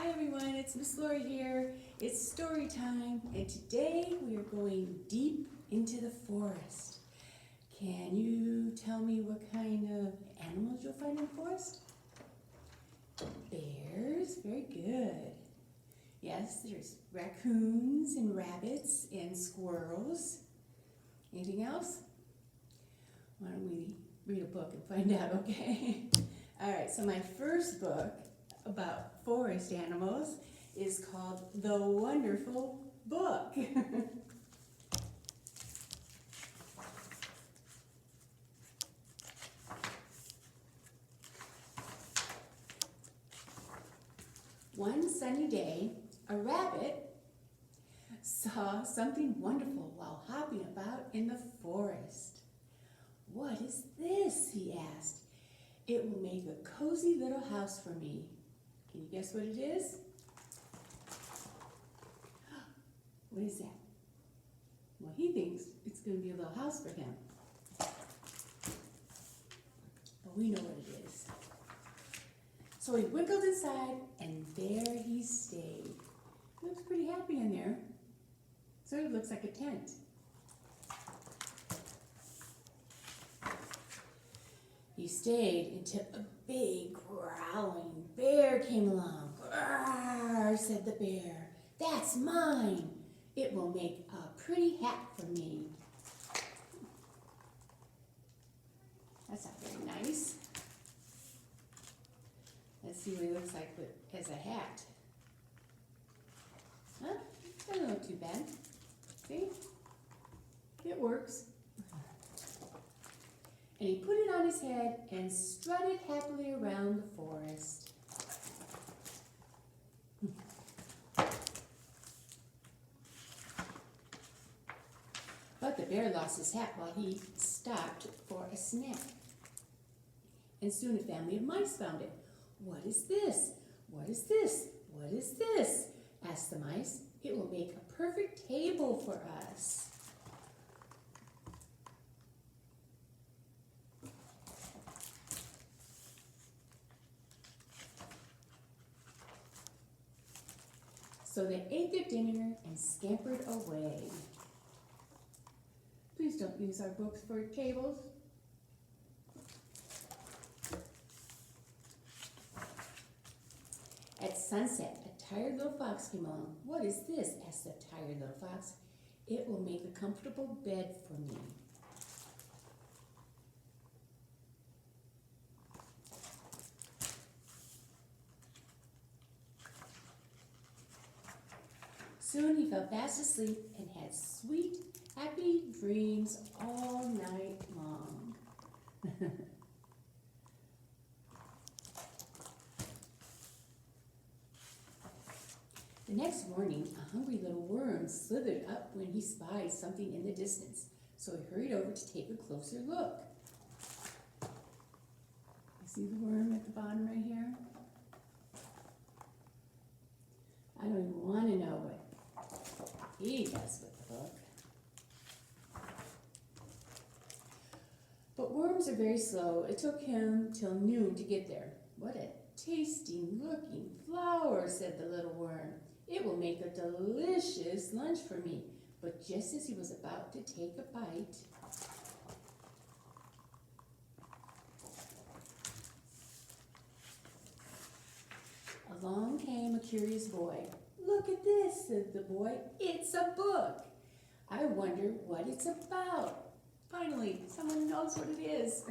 Hi everyone, it's Miss Laurie here. It's story time, and today we are going deep into the forest. Can you tell me what kind of animals you'll find in the forest? Bears, very good. Yes, there's raccoons and rabbits and squirrels. Anything else? Why don't we read a book and find out, okay? All right, so my first book about forest animals is called The Wonderful Book. One sunny day, a rabbit saw something wonderful while hopping about in the forest. "What is this?" he asked. "It will make a cozy little house for me." Can you guess what it is? What is that? Well, he thinks it's going to be a little house for him. But we know what it is. So he wiggled inside, and there he stayed. He looks pretty happy in there. Sort of looks like a tent. He stayed until a big growling bear came along. "Grrr," said the bear. "That's mine. It will make a pretty hat for me." That's not very nice. Let's see what he looks like as a hat. Huh? Doesn't look too bad. See? It works. And he put it on his head and strutted happily around the forest. But the bear lost his hat while he stopped for a snack. And soon a family of mice found it. "What is this? What is this? What is this?" asked the mice. "It will make a perfect table for us." So they ate their dinner and scampered away. Please don't use our books for tables. At sunset, a tired little fox came along. "What is this?" asked the tired little fox. "It will make a comfortable bed for me." Soon he fell fast asleep and had sweet, happy dreams all night long. The next morning, a hungry little worm slithered up when he spied something in the distance, so he hurried over to take a closer look. You see the worm at the bottom right here? I don't even want to know what he does with the book. But worms are very slow. It took him till noon to get there. "What a tasty-looking flower," said the little worm. "It will make a delicious lunch for me." But just as he was about to take a bite, along came a curious boy. "Look at this," said the boy. "It's a book. I wonder what it's about." Finally, someone knows what it is.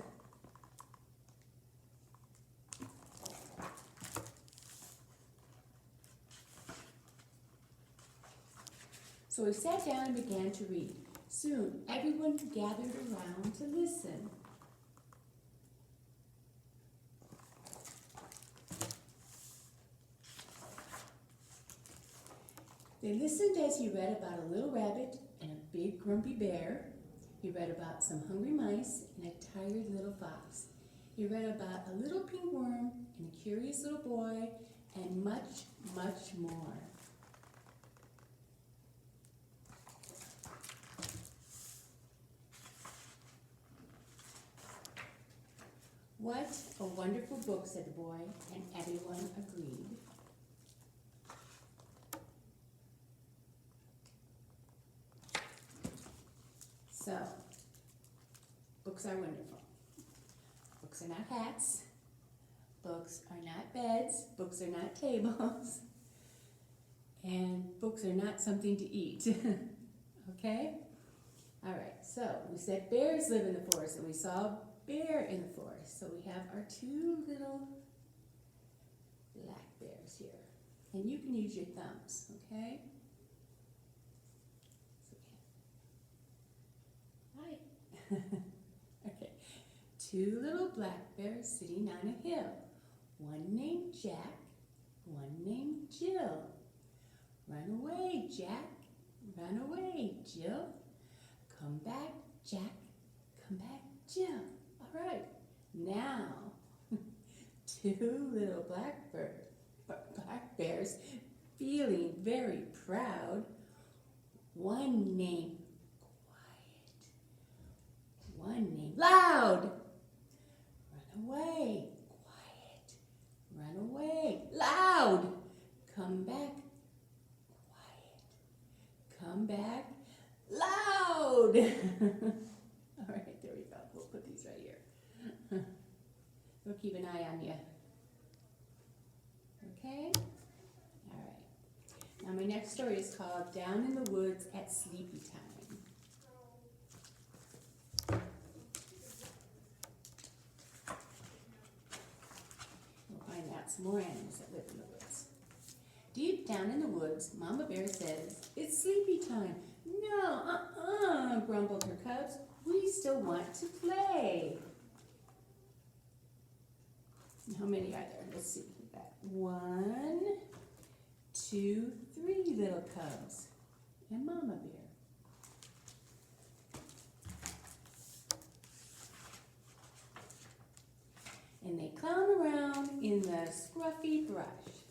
So he sat down and began to read. Soon, everyone gathered around to listen. They listened as he read about a little rabbit and a big grumpy bear. He read about some hungry mice and a tired little fox. He read about a little pink worm and a curious little boy and much, much more. "What a wonderful book," said the boy, and everyone agreed. So, books are wonderful. Books are not hats. Books are not beds. Books are not tables. And books are not something to eat. Okay? All right, so we said bears live in the forest, and we saw a bear in the forest. So we have our two little black bears here. And you can use your thumbs, okay? Hi. Okay. Two little black bears sitting on a hill. One named Jack, one named Jill. Run away, Jack. Run away, Jill. Come back, Jack. Come back, Jill. All right. Now, two little black bears, feeling very proud. One named Quiet. One named Loud. Run away, Quiet. Run away, Loud. Come back, Quiet. Come back, Loud. All right, there we go. We'll put these right here. We'll keep an eye on you. Okay? All right. Now my next story is called Down in the Woods at Sleepytime. We'll find out some more animals that live in the woods. Deep down in the woods, Mama Bear says, "It's sleepy time." "No, grumbled her cubs. "We still want to play." How many are there? Let's see. We've got 1, 2, 3 little cubs and Mama Bear. And they clown around in the scruffy brush.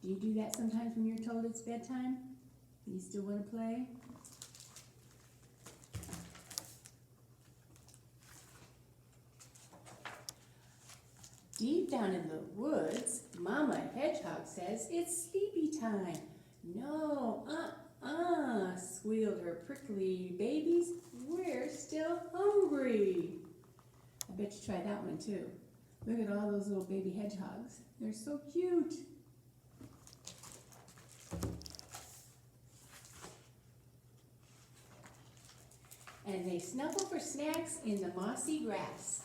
Do you do that sometimes when you're told it's bedtime? You still want to play? Deep down in the woods, Mama Hedgehog says, "It's sleepy time." "No, squealed her prickly babies. "We're still hungry." I bet you try that one too. Look at all those little baby hedgehogs. They're so cute. And they snuffle for snacks in the mossy grass.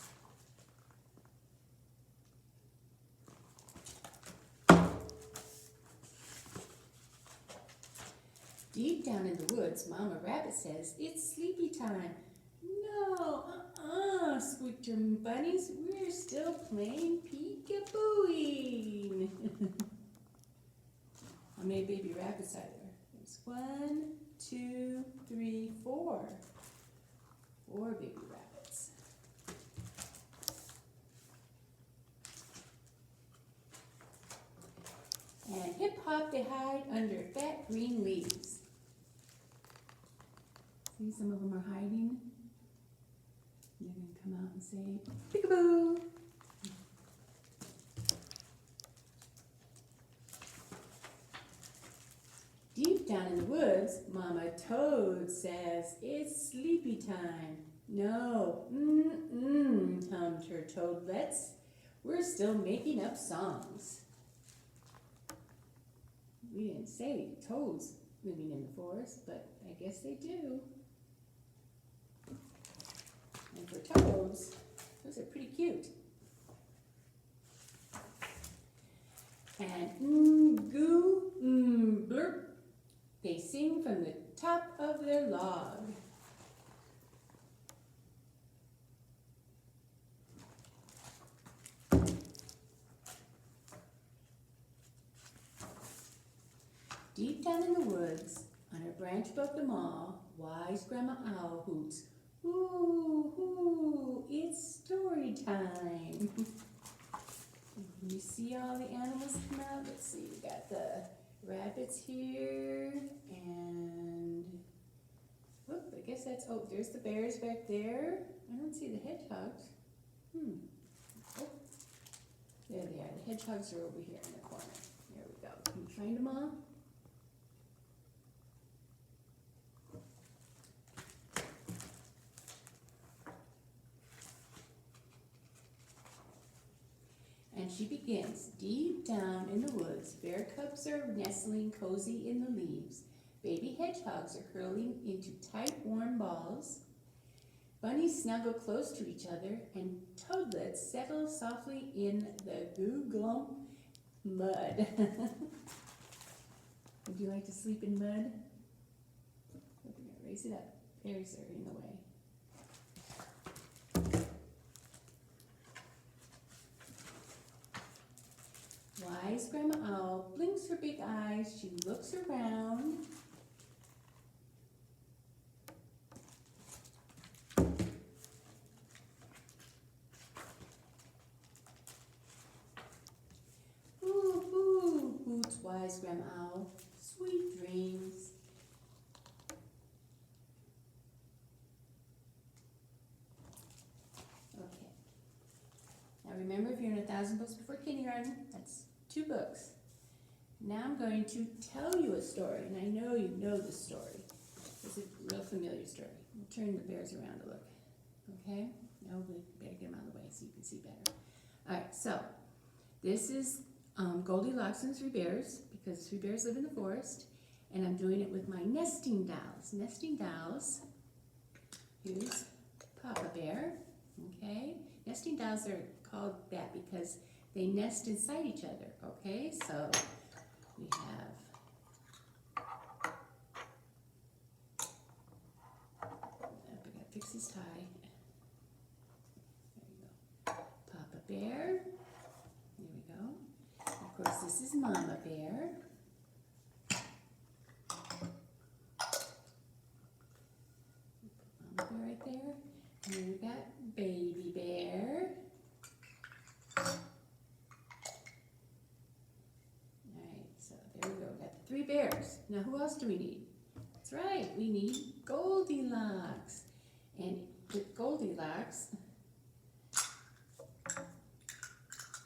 Deep down in the woods, Mama Rabbit says, "It's sleepy time." "No, squeaked her bunnies. "We're still playing peek-a-booing." How many baby rabbits are there? There's 1, 2, 3, 4. 4 baby rabbits. And hip-hop they hide under fat green leaves. See, some of them are hiding. They're going to come out and say, "Peek-a-boo." Deep down in the woods, Mama Toad says, "It's sleepy time." "No, hummed her toadlets. "We're still making up songs." We didn't say toads living in the forest, but I guess they do. And for toads, those are pretty cute. And goo, blurp, they sing from the top of their log. Deep down in the woods, on a branch above them all, wise Grandma Owl hoots, "Hoo, hoo, it's story time." You see all the animals come out? Let's see, we got the rabbits here, and, look, I guess that's, oh, there's the bears back there. I don't see the hedgehogs. Oh, there they are. The hedgehogs are over here in the corner. There we go. Can you find them all? And she begins. Deep down in the woods, bear cubs are nestling cozy in the leaves. Baby hedgehogs are curling into tight, warm balls. Bunnies snuggle close to each other, and toadlets settle softly in the goo-glump mud. Would you like to sleep in mud? We're gonna raise it up. Bears are in the way. Wise Grandma Owl blinks her big eyes. She looks around. Ooh, ooh, hoots Wise Grandma Owl. Sweet dreams. Okay. Now remember, if you're in 1,000 books before kindergarten, that's 2 books. Now I'm going to tell you a story, and I know you know this story. It's a real familiar story. We'll turn the bears around a look. Okay? Now we better get them out of the way so you can see better. All right, so this is Goldilocks and the 3 bears, because 3 bears live in the forest, and I'm doing it with my nesting dolls. Nesting dolls. Here's Papa Bear. Okay? Nesting dolls are called that because they nest inside each other. Okay? So we have I gotta fix his tie. There you go. Papa Bear. There we go. Of course, this is Mama Bear. Mama Bear right there. And then we've got Baby Bear. Alright, so there we go. We've got the 3 bears. Now who else do we need? That's right, we need Goldilocks. And with Goldilocks,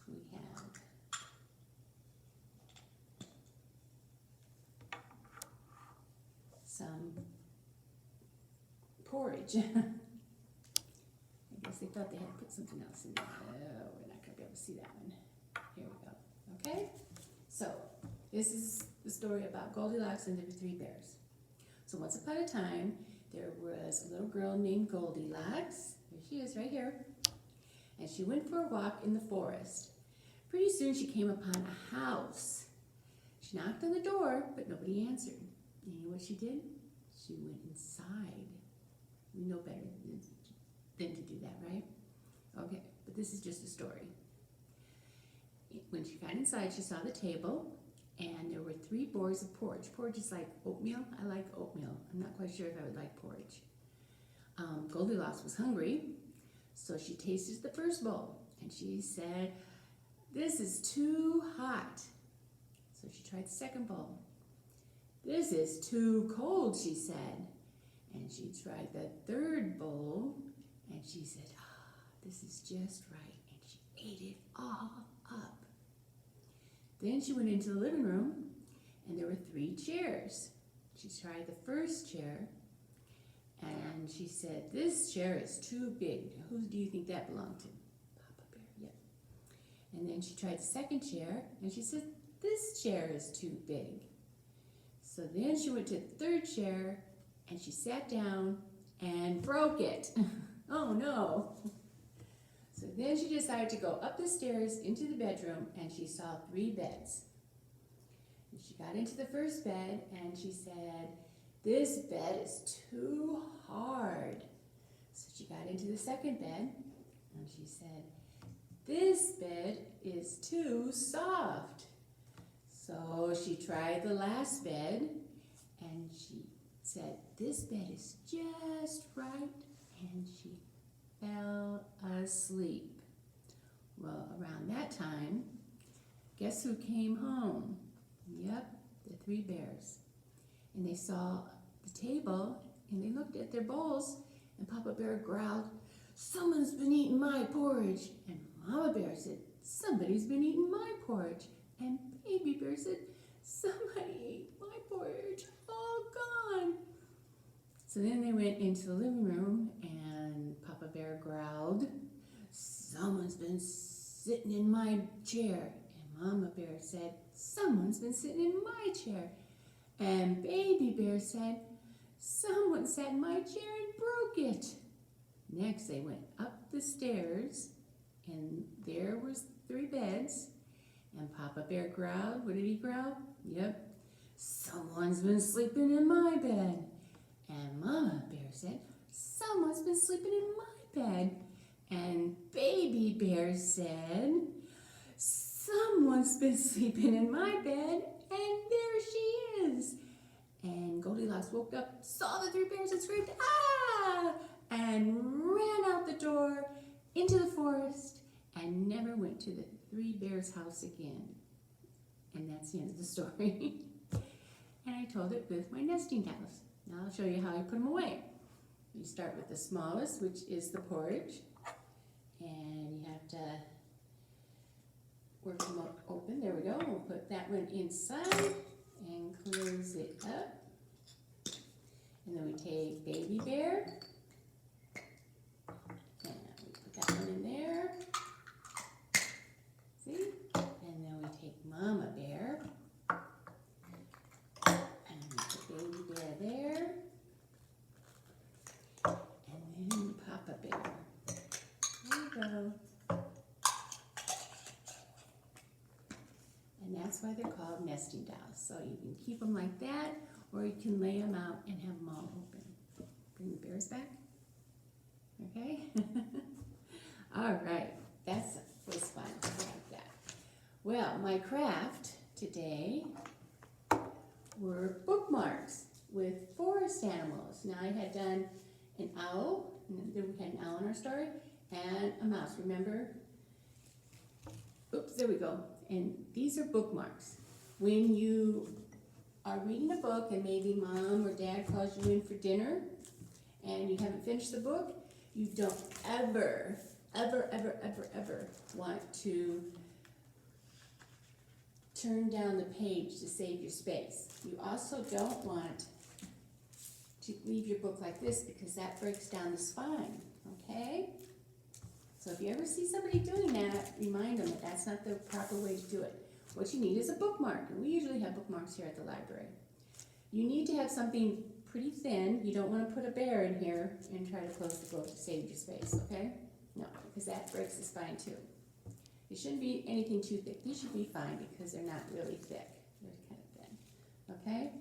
we have some porridge. I guess they thought they had to put something else in there. Oh, we're not going to be able to see that one. Here we go. Okay? So, this is the story about Goldilocks and the 3 bears. So, once upon a time, there was a little girl named Goldilocks. Here she is, right here. And she went for a walk in the forest. Pretty soon, she came upon a house. She knocked on the door, but nobody answered. And you know what she did? She went inside. We know better than to do that, right? Okay, but this is just a story. When she got inside, she saw the table, and there were 3 bowls of porridge. Porridge is like oatmeal. I like oatmeal. I'm not quite sure if I would like porridge. Goldilocks was hungry, so she tasted the first bowl, and she said, "This is too hot." So she tried the second bowl. "This is too cold," she said. And she tried the third bowl, and she said, "This is just right." And she ate it all up. Then she went into the living room, and there were 3 chairs. She tried the first chair, and she said, "This chair is too big." Who do you think that belonged to? Papa Bear, yep. And then she tried the second chair, and she said, "This chair is too big." So then she went to the third chair, and she sat down and broke it. Oh no. So then she decided to go up the stairs into the bedroom, and she saw 3 beds. And she got into the first bed, and she said, "This bed is too hard." So she got into the second bed, and she said, "This bed is too soft." So she tried the last bed, and she said, "This bed is just right," and she fell asleep. Well, around that time, guess who came home? Yep, the 3 bears. And they saw the table, and they looked at their bowls, and Papa Bear growled, "Someone's been eating my porridge." And Mama Bear said, "Somebody's been eating my porridge." And Baby Bear said, "Somebody ate my porridge, all gone." So then they went into the living room, and Papa Bear growled, "Someone's been sitting in my chair. And Mama Bear said, someone's been sitting in my chair. And Baby Bear said, someone sat in my chair and broke it. Next, they went up the stairs, and there was 3 beds. And Papa Bear growled. What did he growl? Yep. Someone's been sleeping in my bed. And Mama Bear said, someone's been sleeping in my bed. And Baby Bear said, someone's been sleeping in my bed, and there she is. And Goldilocks woke up, saw the 3 bears and screamed, ah! And ran out the door into the forest and never went to the 3 bears' house again. And that's the end of the story. And I told it with my nesting dolls. Now I'll show you how I put them away. You start with the smallest, which is the porridge. And you have to work them open. There we go. We'll put that one inside and close it up. And then we take Baby Bear. And we put that one in there. See? And then we take Mama Bear. And we put Baby Bear there. And then Papa Bear. There you go. And that's why they're called nesting dolls. So you can keep them like that, or you can lay them out and have them all open. Bring the bears back. Okay? All right. That was fun. I like that. Well, my craft today were bookmarks with forest animals. Now I had done an owl, and then we had an owl in our story, and a mouse. Remember? Oops, there we go. And these are bookmarks. When you are reading a book and maybe Mom or Dad calls you in for dinner and you haven't finished the book, you don't ever want to turn down the page to save your space. You also don't want to leave your book like this because that breaks down the spine, okay? So if you ever see somebody doing that, remind them that that's not the proper way to do it. What you need is a bookmark, and we usually have bookmarks here at the library. You need to have something pretty thin. You don't want to put a bear in here and try to close the book to save your space, okay? No, because that breaks the spine too. It shouldn't be anything too thick. These should be fine because they're not really thick. They're kind of thin, okay?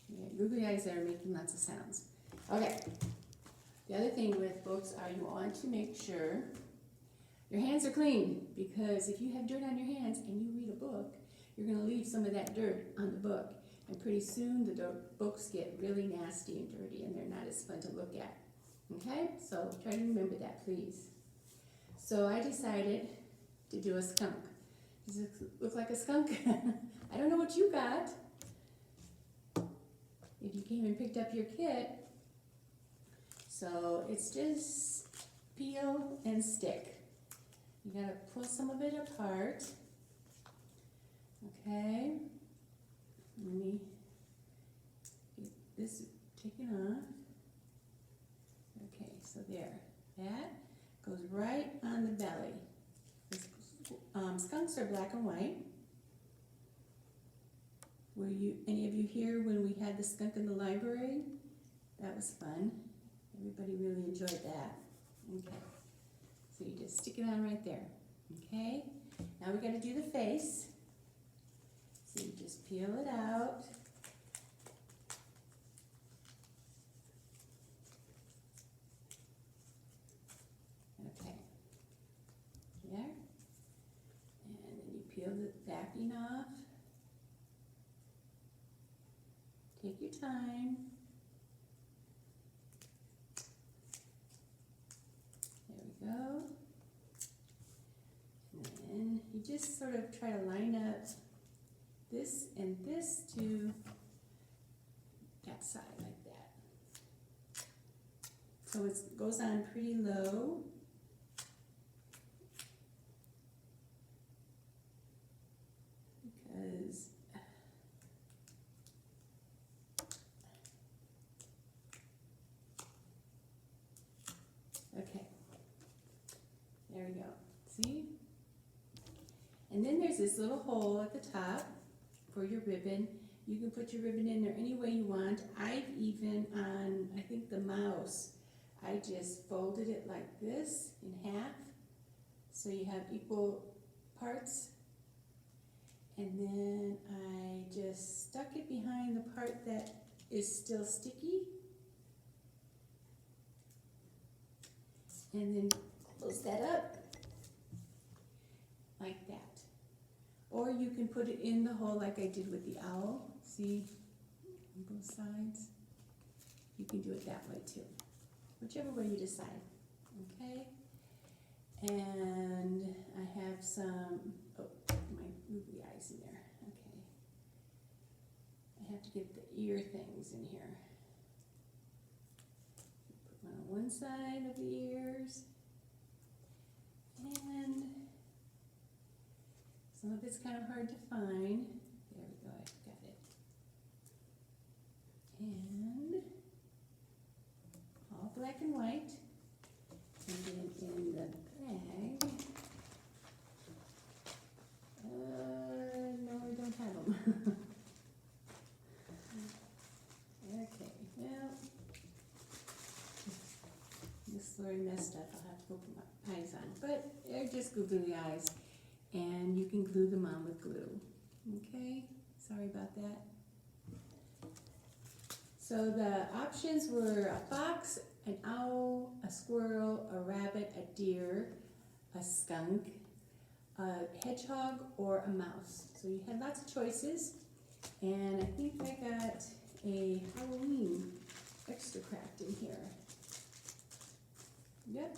Yeah, googly eyes that are making lots of sounds. Okay, the other thing with books are you want to make sure your hands are clean, because if you have dirt on your hands and you read a book, you're going to leave some of that dirt on the book. And pretty soon the books get really nasty and dirty and they're not as fun to look at. Okay? So try to remember that, please. So I decided to do a skunk. Does it look like a skunk? I don't know what you got. If you came and picked up your kit. So it's just peel and stick. You gotta pull some of it apart. Okay. Let me get this taken off. Okay, so there. That goes right on the belly. Skunks are black and white. Were any of you here when we had the skunk in the library? That was fun. Everybody really enjoyed that. Okay. So you just stick it on right there, okay? Now we got to do the face. So you just peel it out. Okay, there. And then you peel the backing off. Take your time. Go. And you just sort of try to line up this and this to that side like that. So it goes on pretty low. Because okay. There we go. See? And then there's this little hole at the top for your ribbon. You can put your ribbon in there any way you want. I've even on, I think the mouse, I just folded it like this in half, so you have equal parts. And then I just stuck it behind the part that is still sticky. And then close that up like that. Or you can put it in the hole like I did with the owl. See, on both sides. You can do it that way too. Whichever way you decide, okay? And I have some, oh, my googly eyes in there, okay. I have to get the ear things in here. Put one on one side of the ears, and some of it's kind of hard to find. There we go, I've got it. And all black and white. And then in the bag, no, I don't have them. Okay, well, this Laurie messed up. I'll have to go put my eyes on, but they're just googly eyes, and you can glue them on with glue. Okay, sorry about that. So the options were a fox, an owl, a squirrel, a rabbit, a deer, a skunk, a hedgehog, or a mouse. So you had lots of choices, and I think I got a Halloween extra craft in here. Yep.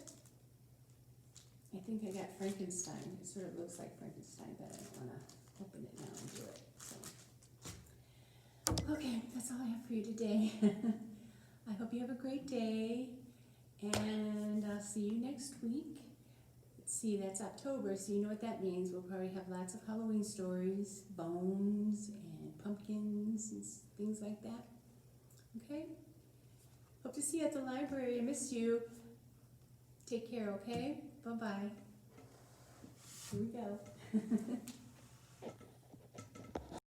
I think I got Frankenstein. It sort of looks like Frankenstein, but I don't want to open it now and do it. So. Okay, that's all I have for you today. I hope you have a great day, and I'll see you next week. Let's see, that's October, so you know what that means. We'll probably have lots of Halloween stories, bones, and pumpkins, and things like that. Okay? Hope to see you at the library. I miss you. Take care, okay? Bye-bye. Here we go.